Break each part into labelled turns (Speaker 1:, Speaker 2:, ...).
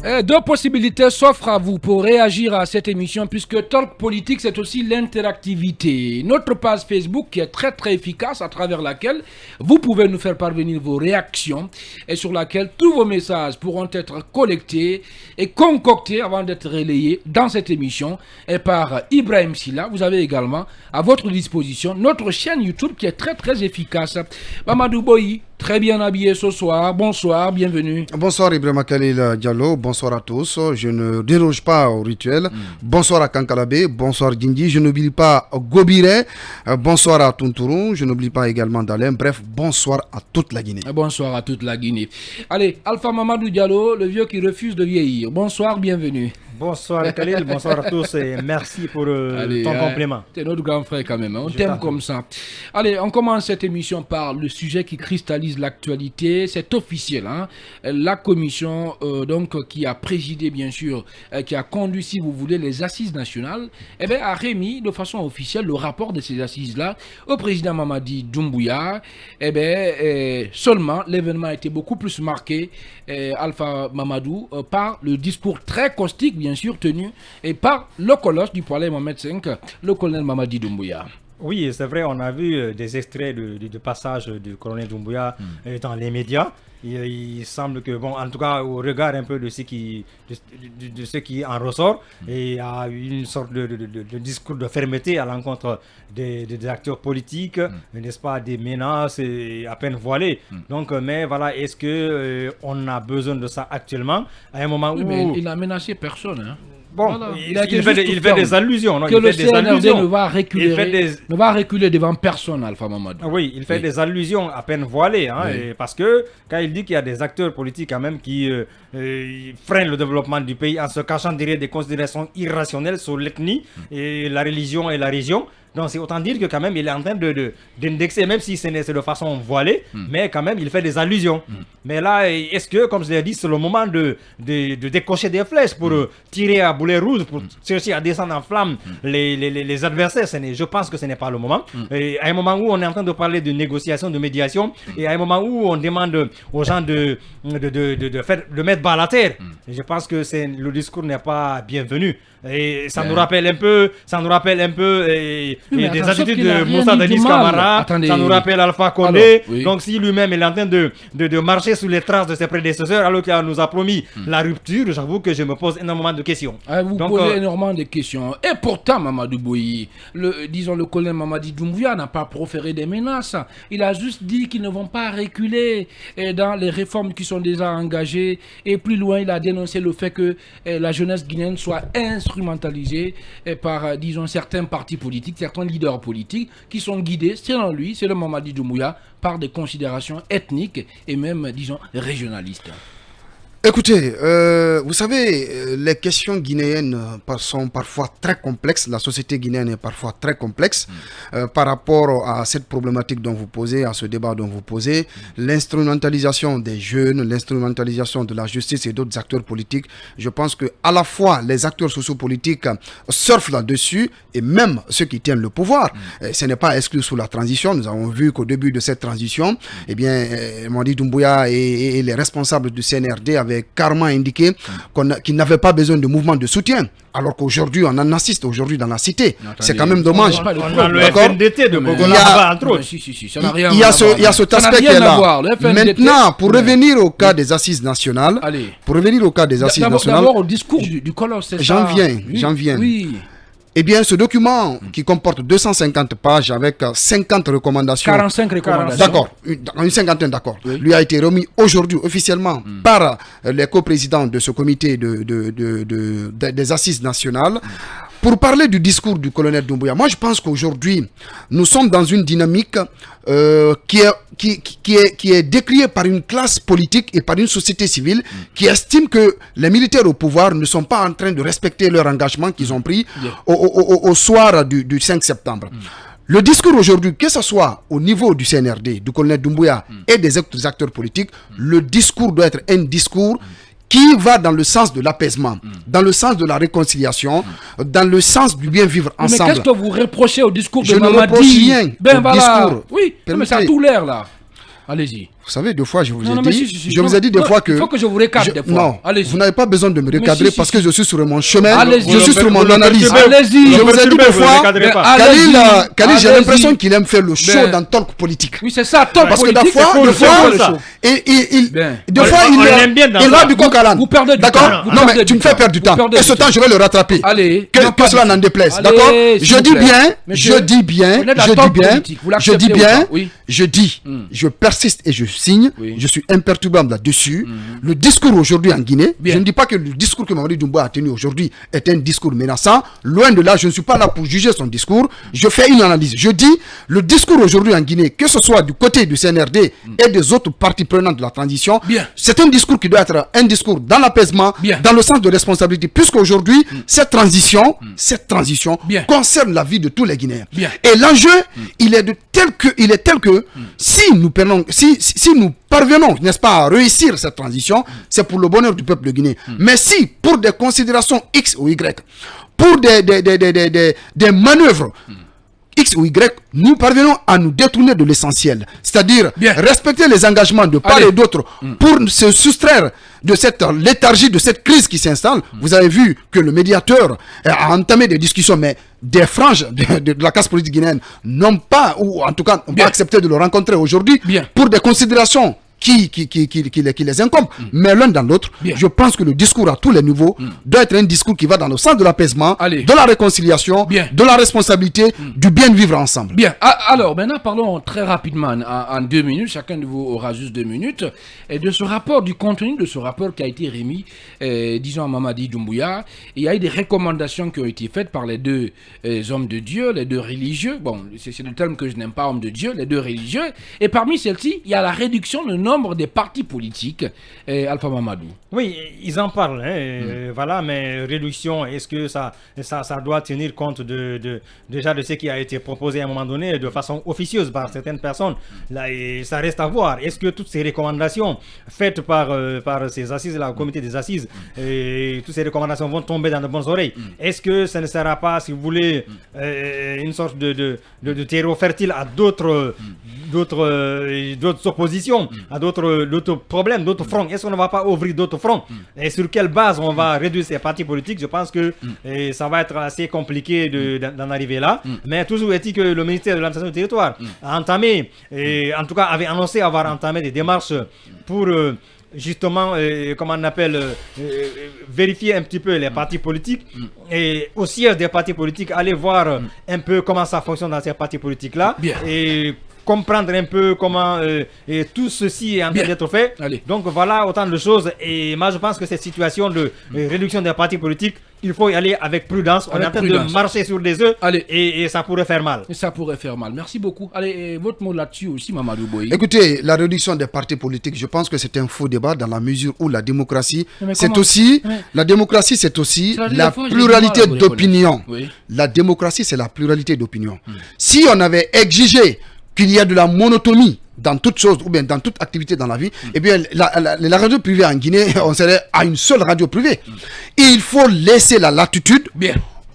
Speaker 1: Deux possibilités s'offrent à vous pour réagir à cette émission puisque Talk Politique c'est aussi l'interactivité. Notre page Facebook qui est très efficace à travers laquelle vous pouvez nous faire parvenir vos réactions et sur laquelle tous vos messages pourront être collectés et concoctés avant d'être relayés dans cette émission et par Ibrahim Silla. Vous avez également à votre disposition notre chaîne YouTube qui est très efficace. Mamadou Boyi, très bien habillé ce soir. Bonsoir, bienvenue.
Speaker 2: Bonsoir Ibrahim Khalil Diallo, bonsoir à tous. Je ne déroge pas au rituel. Bonsoir à Kankalabé, bonsoir Dindi. Je n'oublie pas Gobire, bonsoir à Tunturun. Je n'oublie pas également Dalem. Bref, bonsoir à toute la Guinée.
Speaker 1: Bonsoir à toute la Guinée. Allez, Alpha Mamadou Diallo, le vieux qui refuse de vieillir. Bonsoir, bienvenue.
Speaker 3: Bonsoir Khalil, bonsoir à tous et merci pour ton compliment.
Speaker 1: C'est notre grand frère quand même, on t'aime comme ça. Allez, on commence cette émission par le sujet qui cristallise l'actualité. C'est officiel, hein? La commission donc qui a présidé bien sûr, qui a conduit si vous voulez les assises nationales, a remis de façon officielle le rapport de ces assises-là au président Mamadi Doumbouya. Seulement l'événement a été beaucoup plus marqué, Alpha Mamadou, par le discours très caustique bien sûr tenu et par le colosse du palais Mohamed V, le colonel Mamadi Doumbouya.
Speaker 3: Oui, c'est vrai, on a vu des extraits de passage du colonel Doumbouya dans les médias. Il semble que, bon, en tout cas, au regard un peu de ce qui en ressort, il y a une sorte de discours de fermeté à l'encontre des acteurs politiques, n'est-ce pas, des menaces à peine voilées. Donc, mais voilà, est-ce que on a besoin de ça actuellement à un moment où...
Speaker 1: Mais il n'a menacé personne, hein.
Speaker 3: Bon, voilà. il fait des allusions. Non,
Speaker 1: que le CNRD ne va reculer devant personne, Alpha Mamadou.
Speaker 3: Oui, il fait des allusions à peine voilées. Hein, parce que quand il dit qu'il y a des acteurs politiques quand même qui freinent le développement du pays en se cachant derrière des considérations irrationnelles sur l'ethnie, et la religion et la région. Donc c'est autant dire que quand même il est en train d'indexer, même si c'est de façon voilée, mais quand même il fait des allusions. Mais là, est-ce que, comme je l'ai dit, c'est le moment de décocher des flèches pour tirer à boulet rouge, pour chercher à descendre en flamme les adversaires? Je pense que ce n'est pas le moment. Et à un moment où on est en train de parler de négociation, de médiation, et à un moment où on demande aux gens de mettre bas à la terre, et je pense que le discours n'est pas bienvenu. Et ça nous rappelle un peu des attitudes de Moussa Denis Camara, ça nous rappelle Alpha Condé. Donc si lui-même est en train de marcher sous les traces de ses prédécesseurs alors qu'il nous a promis la rupture, j'avoue que je me pose énormément de questions.
Speaker 1: Vous posez énormément de questions. Et pourtant, Mamadou Boyi, le colonel Mamadi Doumbouya n'a pas proféré des menaces. Il a juste dit qu'ils ne vont pas reculer dans les réformes qui sont déjà engagées. Et plus loin, il a dénoncé le fait que la jeunesse guinéenne soit instrumentalisée par, certains partis politiques, certains leaders politiques qui sont guidés, selon lui, c'est le Mamadi Doumbouya, par des considérations ethniques et même, régionalistes.
Speaker 2: Écoutez, vous savez, les questions guinéennes sont parfois très complexes. La société guinéenne est parfois très complexe par rapport à cette problématique dont vous posez, à ce débat dont vous posez. L'instrumentalisation des jeunes, l'instrumentalisation de la justice et d'autres acteurs politiques. Je pense que à la fois les acteurs sociopolitiques surfent là-dessus et même ceux qui tiennent le pouvoir. Ce n'est pas exclu sous la transition. Nous avons vu qu'au début de cette transition, Mamadi Doumbouya et les responsables du CNRD avaient carrément indiqué qu'il n'avait pas besoin de mouvement de soutien. Alors qu'aujourd'hui, on en assiste aujourd'hui dans la cité. C'est quand même dommage.
Speaker 3: On a le FNDT de Bogola, entre autres.
Speaker 2: Il y a cet aspect qui est là. Maintenant, pour revenir au cas des assises nationales,
Speaker 1: d'abord au discours du colosse.
Speaker 2: J'en viens.
Speaker 1: Oui.
Speaker 2: Eh bien, ce document qui comporte 250 pages avec 50 recommandations.
Speaker 1: 45 recommandations.
Speaker 2: D'accord, une cinquantaine d'accords. Oui. Lui a été remis aujourd'hui officiellement par les coprésidents de ce comité des assises nationales. Pour parler du discours du colonel Doumbouya, moi je pense qu'aujourd'hui, nous sommes dans une dynamique qui est décriée par une classe politique et par une société civile qui estime que les militaires au pouvoir ne sont pas en train de respecter leur engagement qu'ils ont pris au soir du 5 septembre. Le discours aujourd'hui, que ce soit au niveau du CNRD, du colonel Doumbouya et des autres acteurs politiques, le discours doit être un discours qui va dans le sens de l'apaisement, dans le sens de la réconciliation, dans le sens du bien vivre ensemble.
Speaker 1: Mais qu'est-ce que vous reprochez au discours de
Speaker 2: Mamadi? Je ne reproche rien
Speaker 1: au discours. Oui, mais ça a tout l'air là. Allez-y.
Speaker 2: Vous savez, deux fois, je vous ai
Speaker 1: Non,
Speaker 2: dit,
Speaker 1: si.
Speaker 2: je vous ai dit des fois que...
Speaker 1: Il faut que je vous recadre des fois.
Speaker 2: Non,
Speaker 1: allez-y.
Speaker 2: vous n'avez pas besoin de me recadrer parce que je suis sur mon chemin,
Speaker 1: Allez-y.
Speaker 2: je suis sur mon analyse.
Speaker 1: Allez-y.
Speaker 2: Je vous ai dit des fois, Khalil, j'ai l'impression qu'il aime faire le show dans talk politique.
Speaker 1: Oui, c'est ça, talk
Speaker 2: parce
Speaker 1: politique.
Speaker 2: Parce que des fois, il va du coq à l'âne.
Speaker 1: Vous perdez du temps.
Speaker 2: D'accord? Non, mais tu me fais perdre du temps. Et ce temps, je vais le rattraper.
Speaker 1: Allez.
Speaker 2: Que cela n'en déplaise. D'accord? Je persiste et je signe. Je suis imperturbable là-dessus. Le discours aujourd'hui en Guinée, je ne dis pas que le discours que Mamadi Doumbouya a tenu aujourd'hui est un discours menaçant. Loin de là, je ne suis pas là pour juger son discours. Je fais une analyse. Je dis, le discours aujourd'hui en Guinée, que ce soit du côté du CNRD et des autres parties prenantes de la transition, c'est un discours qui doit être un discours dans l'apaisement, dans le sens de responsabilité, puisqu'aujourd'hui, cette transition concerne la vie de tous les Guinéens. Et l'enjeu, il est tel que si nous parvenons, n'est-ce pas, à réussir cette transition, c'est pour le bonheur du peuple guinéen. Mais si, pour des considérations X ou Y, pour des manœuvres X ou Y, nous parvenons à nous détourner de l'essentiel. C'est-à-dire respecter les engagements de part et d'autre pour se soustraire de cette léthargie, de cette crise qui s'installe. Vous avez vu que le médiateur a entamé des discussions, mais des franges de la classe politique guinéenne n'ont pas, ou en tout cas, n'ont pas accepté de le rencontrer aujourd'hui pour des considérations qui les incombent, mais l'un dans l'autre, je pense que le discours à tous les niveaux doit être un discours qui va dans le sens de l'apaisement, de la réconciliation, de la responsabilité, du bien vivre ensemble.
Speaker 1: Bien, alors maintenant parlons très rapidement, en 2 minutes, chacun de vous aura juste 2 minutes, et de ce rapport, du contenu de ce rapport qui a été remis, disons à Mamadi Doumbouya. Il y a eu des recommandations qui ont été faites par les deux hommes de Dieu, les deux religieux, bon, c'est le terme que je n'aime pas, hommes de Dieu, les deux religieux, et parmi celles-ci, il y a la réduction de nombre des partis politiques. Alpha Mamadou.
Speaker 3: Oui, ils en parlent, voilà, mais réduction, est-ce que ça doit tenir compte déjà de ce qui a été proposé à un moment donné de façon officieuse par certaines personnes, là, et ça reste à voir. Est-ce que toutes ces recommandations faites par ces assises-là, au comité des assises, et toutes ces recommandations vont tomber dans de bonnes oreilles? Est-ce que ça ne sera pas, si vous voulez, une sorte de terreau fertile à d'autres oppositions, à d'autres problèmes, d'autres fronts? Est-ce qu'on ne va pas ouvrir d'autres fronts? Et sur quelle base on va réduire ces partis politiques? Je pense que ça va être assez compliqué d'en arriver là. Mais toujours est-il que le ministère de l'administration du territoire a entamé, en tout cas avait annoncé avoir entamé des démarches pour justement, comment on appelle, vérifier un petit peu les partis politiques et au siège des partis politiques, aller voir un peu comment ça fonctionne dans ces partis politiques-là et comprendre un peu comment et tout ceci est en train d'être fait. Donc voilà autant de choses. Et moi je pense que cette situation de réduction des partis politiques, il faut y aller avec prudence. On est en train de marcher sur des œufs et ça pourrait faire mal.
Speaker 1: Et ça pourrait faire mal. Merci beaucoup. Allez, votre mot là-dessus aussi, Mamadou Boye.
Speaker 2: Écoutez, la réduction des partis politiques, je pense que c'est un faux débat dans la mesure où la démocratie, c'est aussi la démocratie, c'est aussi la pluralité d'opinion. La démocratie, c'est la pluralité d'opinion. Si on avait exigé qu'il y a de la monotonie dans toute chose ou bien dans toute activité dans la vie, eh bien la radio privée en Guinée, on serait à une seule radio privée. Il faut laisser la latitude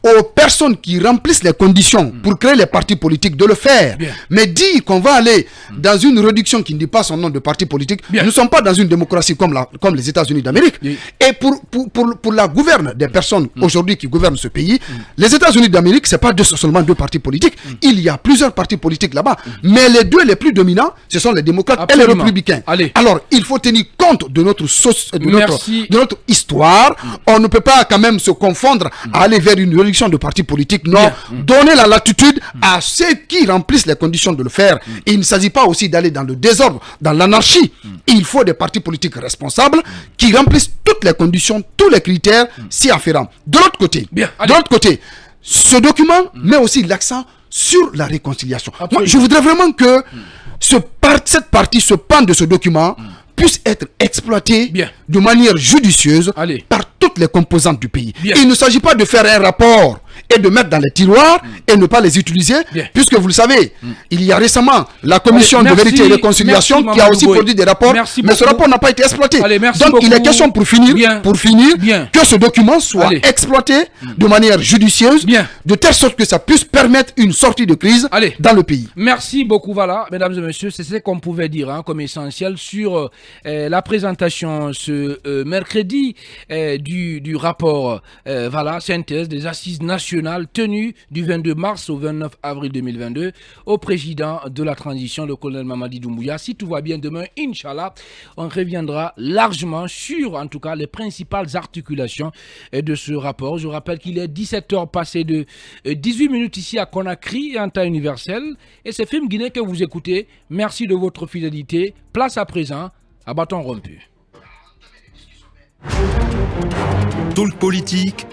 Speaker 2: aux personnes qui remplissent les conditions pour créer les partis politiques de le faire. Mais dire qu'on va aller dans une réduction qui ne dit pas son nom de parti politique, nous ne sommes pas dans une démocratie comme les États-Unis d'Amérique. Et pour la gouverne des personnes aujourd'hui qui gouvernent ce pays, les États-Unis d'Amérique, ce n'est pas seulement 2 partis politiques. Il y a plusieurs partis politiques là-bas. Mais les 2 les plus dominants, ce sont les démocrates et les républicains. Alors, il faut tenir compte de notre histoire. On ne peut pas quand même se confondre à aller vers une réduction de partis politiques, non. Donner la latitude à ceux qui remplissent les conditions de le faire. Et il ne s'agit pas aussi d'aller dans le désordre, dans l'anarchie. Il faut des partis politiques responsables qui remplissent toutes les conditions, tous les critères si afférents. De l'autre côté, ce document met aussi l'accent sur la réconciliation. Moi, je voudrais vraiment que cette partie, ce pan de ce document puisse être exploité de manière judicieuse par toutes les composantes du pays. Il ne s'agit pas de faire un rapport et de mettre dans les tiroirs et ne pas les utiliser, puisque vous le savez, il y a récemment la commission de vérité et réconciliation qui a aussi produit des rapports, mais ce rapport n'a pas été exploité. Donc il est question pour finir que ce document soit exploité de manière judicieuse, de telle sorte que ça puisse permettre une sortie de crise dans le pays.
Speaker 1: Merci beaucoup, voilà, mesdames et messieurs, c'est ce qu'on pouvait dire comme essentiel sur la présentation ce mercredi du rapport synthèse des assises nationales tenues du 22 mars au 29 avril 2022 au président de la transition, le colonel Mamadi Doumbouya. Si tout va bien demain, Inch'Allah, on reviendra largement sur, en tout cas, les principales articulations de ce rapport. Je rappelle qu'il est 17h passé de 18 minutes ici à Conakry et en temps universel. Et c'est Film Guinée que vous écoutez. Merci de votre fidélité. Place à présent à Bâton Rompu.
Speaker 4: Talk politique